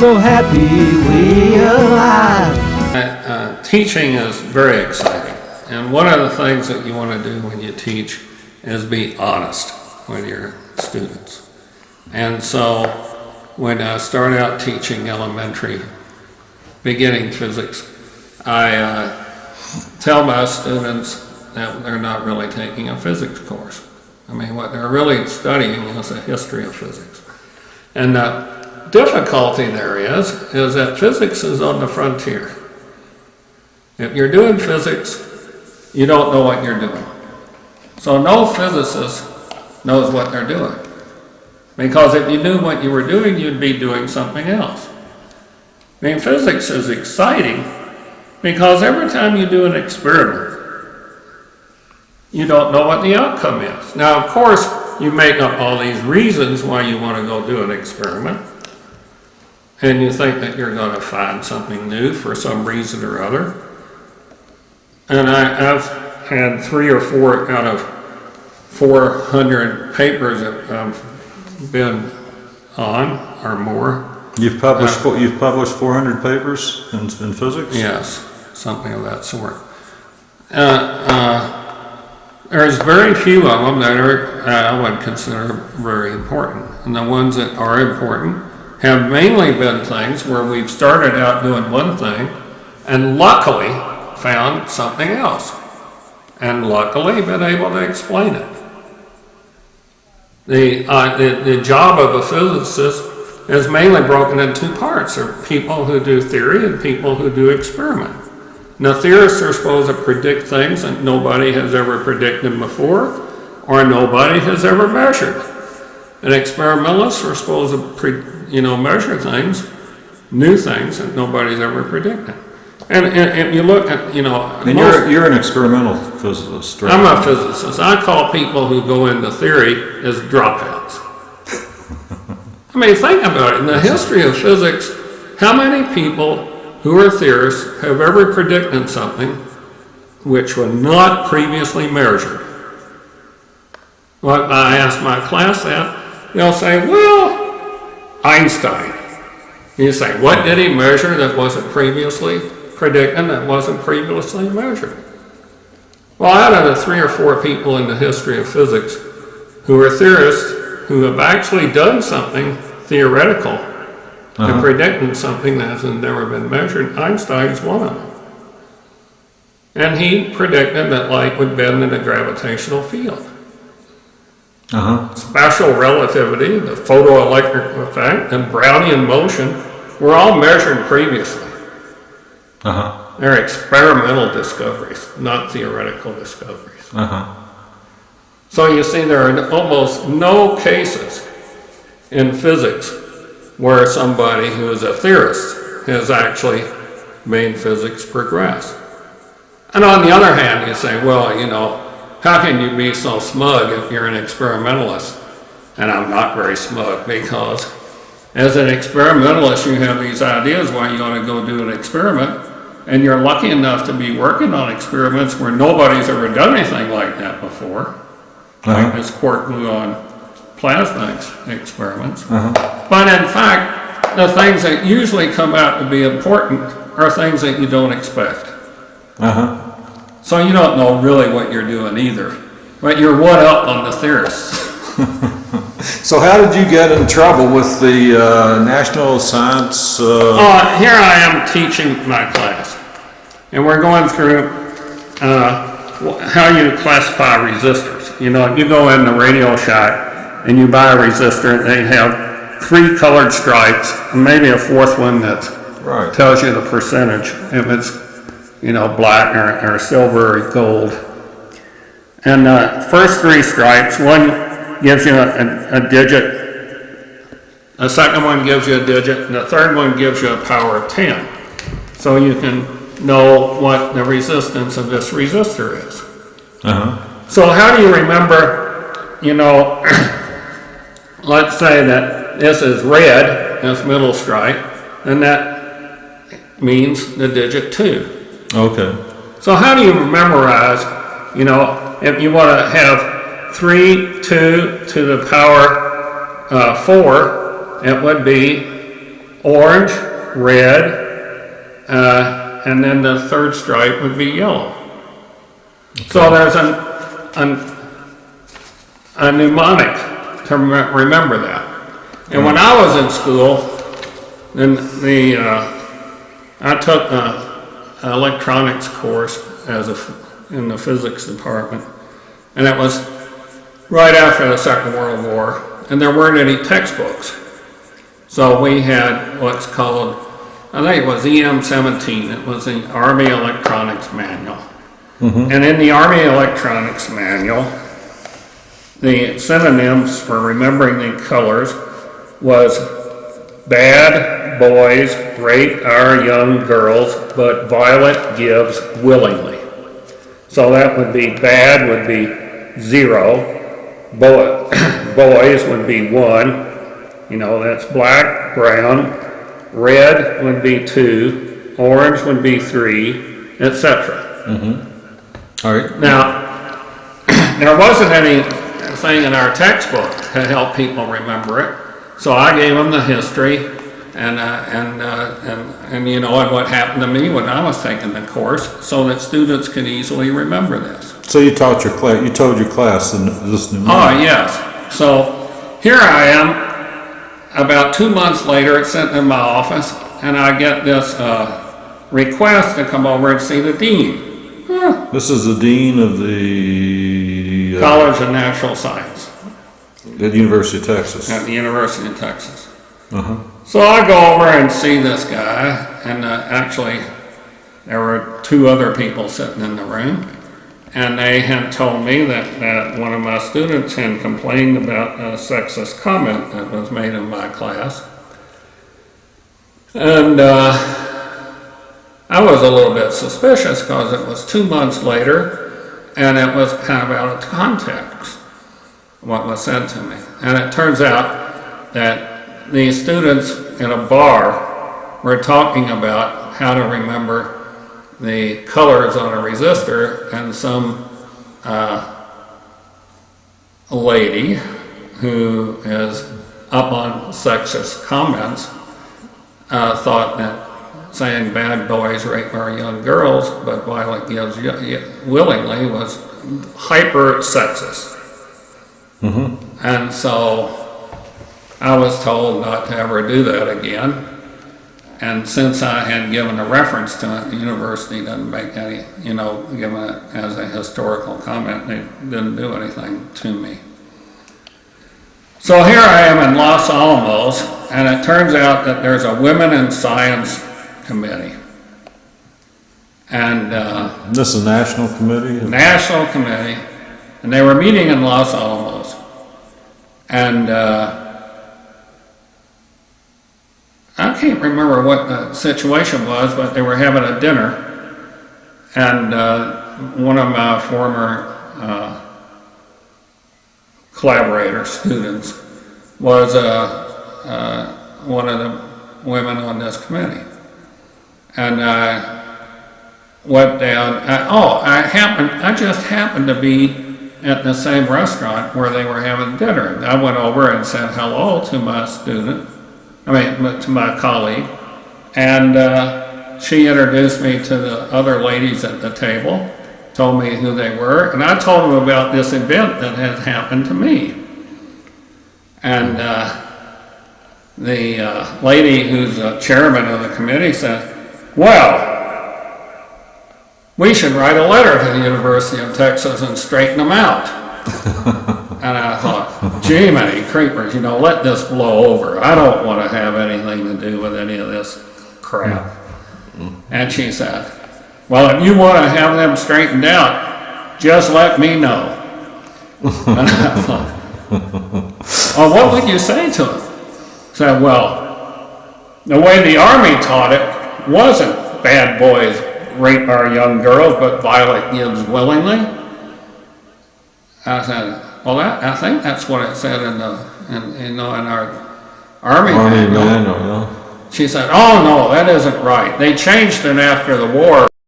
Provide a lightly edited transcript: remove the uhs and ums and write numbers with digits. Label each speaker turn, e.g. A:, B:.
A: so happy we alive.
B: Teaching is very exciting, and one of the things that you want to do when you teach is be honest with your students. And so when I start out teaching elementary beginning physics, I tell my students that they're not really taking a physics course. I mean, what they're really studying is the history of physics. And the difficulty there is that physics is on the frontier. If you're doing physics, you don't know what you're doing. So no physicist knows what they're doing. Because if you knew what you were doing, you'd be doing something else. I mean, physics is exciting because every time you do an experiment, you don't know what the outcome is. Now, of course, you make up all these reasons why you want to go do an experiment, and you think that you're going to find something new for some reason or other. And I've had 3 or 4 out of 400 papers that I've been on or more.
C: You've published 400 papers in physics?
B: Yes, something of that sort. There's very few of them that I would consider very important. And the ones that are important have mainly been things where we've started out doing one thing and luckily found something else. And luckily been able to explain it. The job of a physicist is mainly broken in 2 parts. There are people who do theory and people who do experiment. Now, theorists are supposed to predict things that nobody has ever predicted before or nobody has ever measured. And experimentalists are supposed to measure things, new things that nobody's ever predicted. And if you look at,
C: And you're an experimental physicist, right?
B: I'm a physicist. I call people who go into theory as dropouts. I mean, think about it. In the history of physics, how many people who are theorists have ever predicted something which was not previously measured? Well, I ask my class that, they'll say, well, Einstein. You say, what did he measure that wasn't previously predicted, that wasn't previously measured? Well, out of the 3 or 4 people in the history of physics who are theorists who have actually done something theoretical and predicting something that has never been measured, Einstein's one of them. And he predicted that light would bend in a gravitational field. Special relativity, the photoelectric effect, and Brownian motion were all measured previously. They're experimental discoveries, not theoretical discoveries. So you see, there are almost no cases in physics where somebody who is a theorist has actually made physics progress. And on the other hand, you say, well, how can you be so smug if you're an experimentalist? And I'm not very smug, because as an experimentalist, you have these ideas why you want to go do an experiment, and you're lucky enough to be working on experiments where nobody's ever done anything like that before, like this quark gluon plasma experiments. But in fact, the things that usually come out to be important are things that you don't expect. So you don't know really what you're doing either, but you're one up on the theorists.
C: So how did you get in trouble with the National Science?
B: Here I am teaching my class, and we're going through how you classify resistors. If you go in the Radio Shack and you buy a resistor, they have 3 colored stripes, and maybe a 4th one that tells you the percentage, if it's black or silver or gold. And the first 3 stripes, one gives you a digit, the second one gives you a digit, and the third one gives you a power of 10. So you can know what the resistance of this resistor is. So how do you remember, let's say that this is red, this middle stripe, and that means the digit 2. So how do you memorize, if you want to have 3, 2 to the power 4, it would be orange, red, and then the third stripe would be yellow. Okay. So there's a mnemonic to remember that. And when I was in school, then I took an electronics course in the physics department, and it was right after the Second World War, and there weren't any textbooks. So we had what's called, I think it was EM-17, it was the Army Electronics Manual. Mm-hmm. And in the Army Electronics Manual, the synonyms for remembering the colors was bad boys rape our young girls, but Violet gives willingly. So that would be bad would be 0, boys would be 1, you know, that's black, brown, red would be 2, orange would be 3, etc.
C: Mm-hmm. All right.
B: Now, there wasn't anything in our textbook to help people remember it, so I gave them the history and you know, and what happened to me when I was taking the course, so that students could easily remember this.
C: So you taught your class, you told your class this new.
B: Oh yes. So here I am. About 2 months later, it's sitting in my office, and I get this request to come over and see the dean. Huh.
C: This is the dean of the
B: College of Natural Science
C: at the University of Texas.
B: At the University of Texas.
C: Uh-huh.
B: So I go over and see this guy, and actually there were 2 other people sitting in the room, and they had told me that one of my students had complained about a sexist comment that was made in my class. And I was a little bit suspicious because it was 2 months later, and it was kind of out of context, what was said to me. And it turns out that these students in a bar were talking about how to remember the colors on a resistor, and some lady who is up on sexist comments thought that saying bad boys rape our young girls, but Violet gives willingly was hyper sexist. Mm-hmm. And so I was told not to ever do that again. And since I had given a reference to it, the university didn't make any, you know, given it as a historical comment, they didn't do anything to me. So here I am in Los Alamos, and it turns out that there's a Women in Science committee. And
C: this is a national committee?
B: National committee. And they were meeting in Los Alamos. And I can't remember what the situation was, but they were having a dinner, and one of my former collaborator students was one of the women on this committee. And I went down, I just happened to be at the same restaurant where they were having dinner. And I went over and said hello to my student, to my colleague, and she introduced me to the other ladies at the table, told me who they were, and I told them about this event that had happened to me. And the lady who's the chairman of the committee said, well, we should write a letter to the University of Texas and straighten them out. And I thought, gee, many creepers, you know, let this blow over. I don't want to have anything to do with any of this crap. And she said, well, if you want to have them straightened out, just let me know. And I thought, oh, what would you say to them? I said, well, the way the Army taught it wasn't bad boys rape our young girls, but Violet gives willingly. I said, well, I think that's what it said in our Army manual.
C: Yeah.
B: She said, oh no, that isn't right. They changed it after the war.